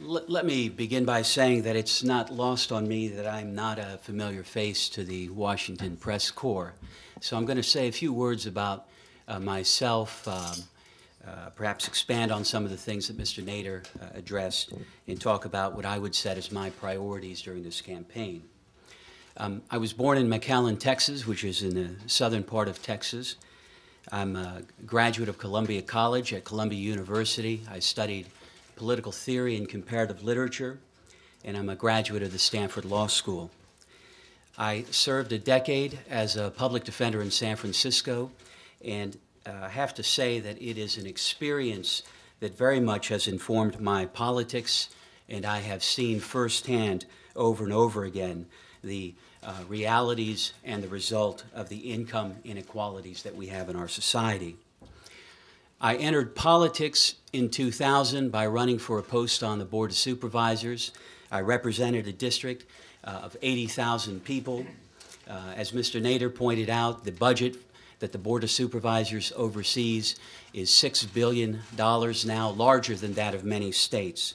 Let me begin by saying that it's not lost on me that I'm not a familiar face to the Washington Press Corps. So I'm going to say a few words about myself, perhaps expand on some of the things that Mr. Nader addressed, and talk about what I would set as my priorities during this campaign. I was born in McAllen, Texas, which is in the southern part of Texas. I'm a graduate of Columbia College at Columbia University. I studied political theory and comparative literature, and I'm a graduate of the Stanford Law School. I served a decade as a public defender in San Francisco, and I have to say that it is an experience that very much has informed my politics, and I have seen firsthand over and over again the realities and the result of the income inequalities that we have in our society. I entered politics in 2000 by running for a post on the Board of Supervisors. I represented a district of 80,000 people. As Mr. Nader pointed out, the budget that the Board of Supervisors oversees is $6 billion now, larger than that of many states.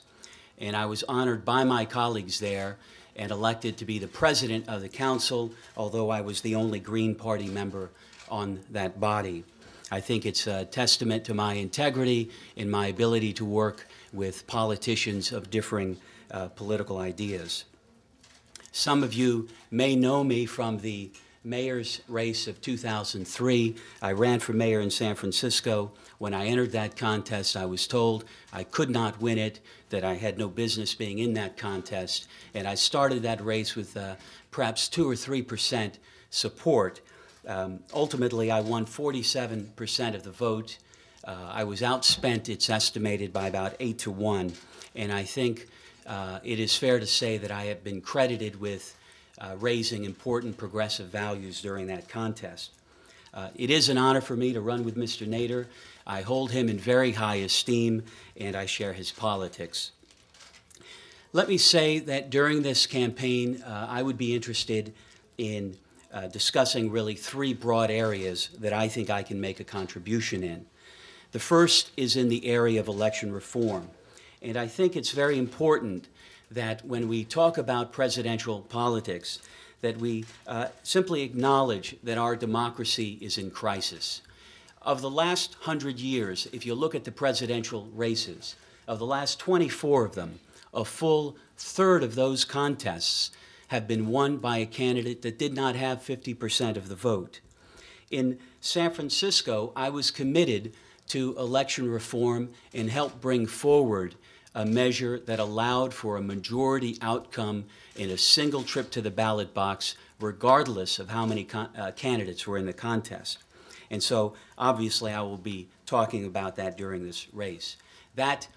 And I was honored by my colleagues there and elected to be the president of the council, although I was the only Green Party member on that body. I think it's a testament to my integrity and my ability to work with politicians of differing political ideas. Some of you may know me from the mayor's race of 2003. I ran for mayor in San Francisco. When I entered that contest, I was told I could not win it, that I had no business being in that contest, and I started that race with perhaps 2 or 3% support. Ultimately, I won 47% of the vote. I was outspent, it's estimated, by about 8 to 1, and I think it is fair to say that I have been credited with raising important progressive values during that contest. It is an honor for me to run with Mr. Nader. I hold him in very high esteem, and I share his politics. Let me say that during this campaign, I would be interested in discussing really 3 broad areas that I think I can make a contribution in. The first is in the area of election reform. And I think it's very important that when we talk about presidential politics, that we simply acknowledge that our democracy is in crisis. Of the last 100 years, if you look at the presidential races, of the last 24 of them, a full third of those contests have been won by a candidate that did not have 50% of the vote. In San Francisco, I was committed to election reform and helped bring forward a measure that allowed for a majority outcome in a single trip to the ballot box, regardless of how many candidates were in the contest. And so, obviously, I will be talking about that during this race. That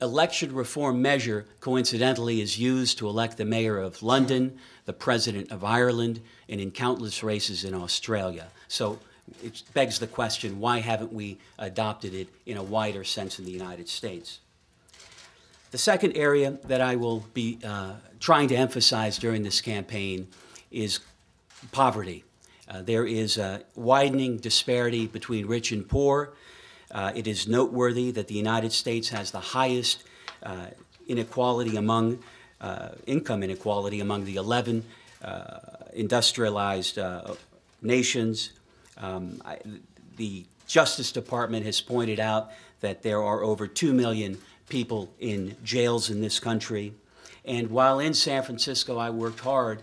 election reform measure, coincidentally, is used to elect the mayor of London, the president of Ireland, and in countless races in Australia. So it begs the question, why haven't we adopted it in a wider sense in the United States? The second area that I will be trying to emphasize during this campaign is poverty. There is a widening disparity between rich and poor. It is noteworthy that the United States has the highest inequality among, income inequality among the 11 industrialized nations. The Justice Department has pointed out that there are over 2 million people in jails in this country. And while in San Francisco, I worked hard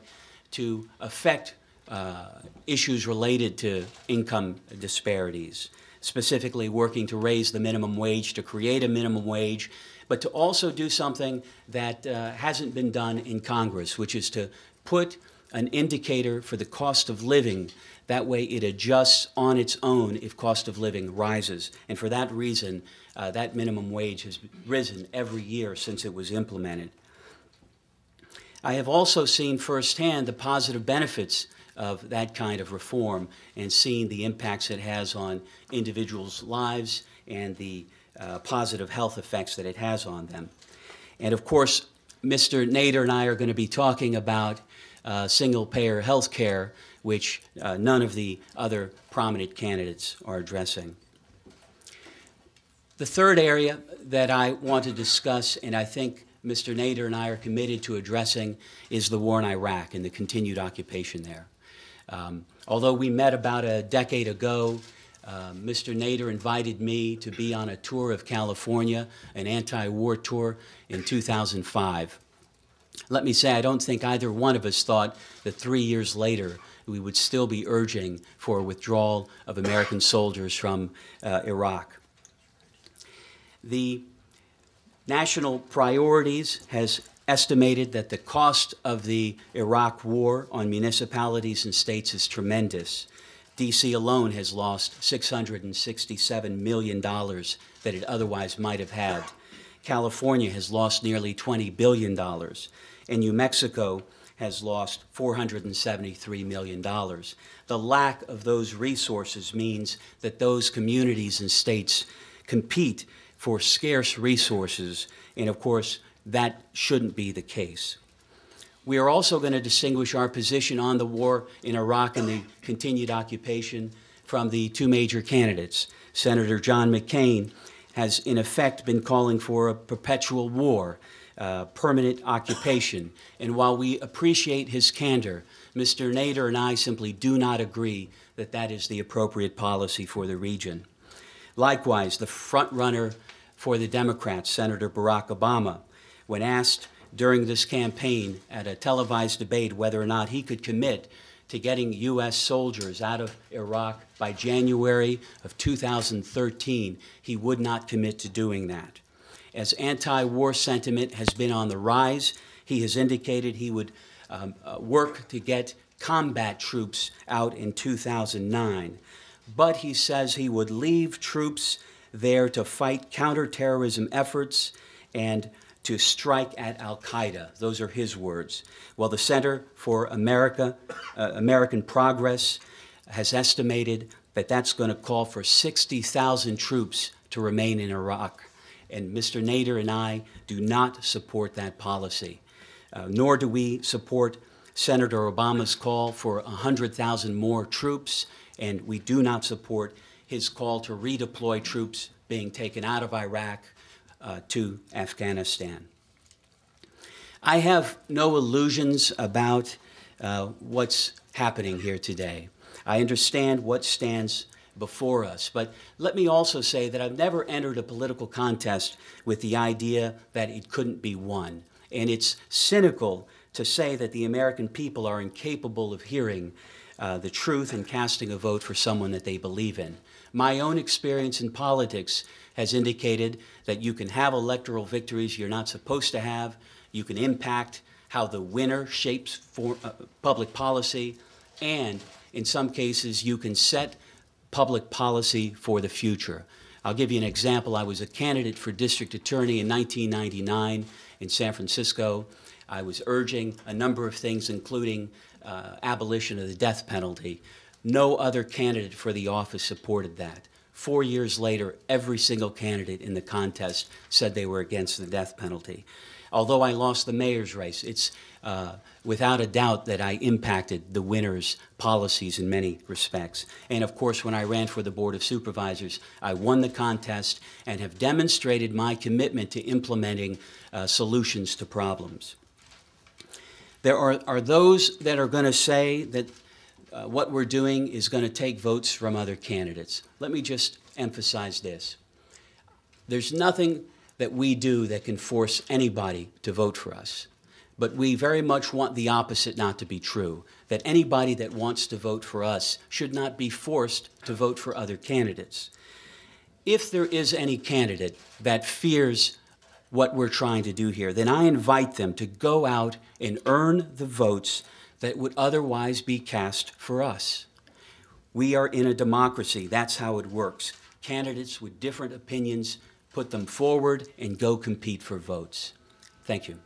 to affect issues related to income disparities, specifically working to raise the minimum wage, to create a minimum wage, but to also do something that hasn't been done in Congress, which is to put an indicator for the cost of living. That way it adjusts on its own if cost of living rises. And for that reason, that minimum wage has risen every year since it was implemented. I have also seen firsthand the positive benefits of that kind of reform and seen the impacts it has on individuals' lives and the positive health effects that it has on them. And of course, Mr. Nader and I are going to be talking about single-payer health care, which none of the other prominent candidates are addressing. The third area that I want to discuss, and I think Mr. Nader and I are committed to addressing is the war in Iraq and the continued occupation there. Although we met about a decade ago, Mr. Nader invited me to be on a tour of California, an anti-war tour in 2005. Let me say, I don't think either one of us thought that 3 years later we would still be urging for withdrawal of American soldiers from Iraq. The National Priorities has estimated that the cost of the Iraq war on municipalities and states is tremendous. D.C. alone has lost $667 million that it otherwise might have had. California has lost nearly $20 billion, and New Mexico has lost $473 million. The lack of those resources means that those communities and states compete for scarce resources, and of course, that shouldn't be the case. We are also going to distinguish our position on the war in Iraq and the continued occupation from the two major candidates. Senator John McCain has, in effect, been calling for a perpetual war, permanent occupation. And while we appreciate his candor, Mr. Nader and I simply do not agree that that is the appropriate policy for the region. Likewise, the front-runner for the Democrats, Senator Barack Obama, when asked during this campaign at a televised debate whether or not he could commit to getting U.S. soldiers out of Iraq by January of 2013, he would not commit to doing that. As anti-war sentiment has been on the rise, he has indicated he would work to get combat troops out in 2009. But he says he would leave troops there to fight counterterrorism efforts and to strike at al-Qaeda. Those are his words. Well, the Center for American Progress has estimated that that's going to call for 60,000 troops to remain in Iraq. And Mr. Nader and I do not support that policy, nor do we support Senator Obama's call for 100,000 more troops, and we do not support his call to redeploy troops being taken out of Iraq to Afghanistan. I have no illusions about what's happening here today. I understand what stands before us, but let me also say that I've never entered a political contest with the idea that it couldn't be won. And it's cynical to say that the American people are incapable of hearing the truth and casting a vote for someone that they believe in. My own experience in politics has indicated that you can have electoral victories you're not supposed to have. You can impact how the winner shapes public policy, and in some cases you can set public policy for the future. I'll give you an example. I was a candidate for district attorney in 1999 in San Francisco. I was urging a number of things, including abolition of the death penalty. No other candidate for the office supported that. 4 years later, every single candidate in the contest said they were against the death penalty. Although I lost the mayor's race, it's without a doubt that I impacted the winner's policies in many respects. And of course, when I ran for the Board of Supervisors, I won the contest and have demonstrated my commitment to implementing solutions to problems. There are those that are going to say that what we're doing is going to take votes from other candidates. Let me just emphasize this. There's nothing that we do that can force anybody to vote for us. But we very much want the opposite not to be true, that anybody that wants to vote for us should not be forced to vote for other candidates. If there is any candidate that fears what we're trying to do here, then I invite them to go out and earn the votes that would otherwise be cast for us. We are in a democracy. That's how it works. Candidates with different opinions, put them forward and go compete for votes. Thank you.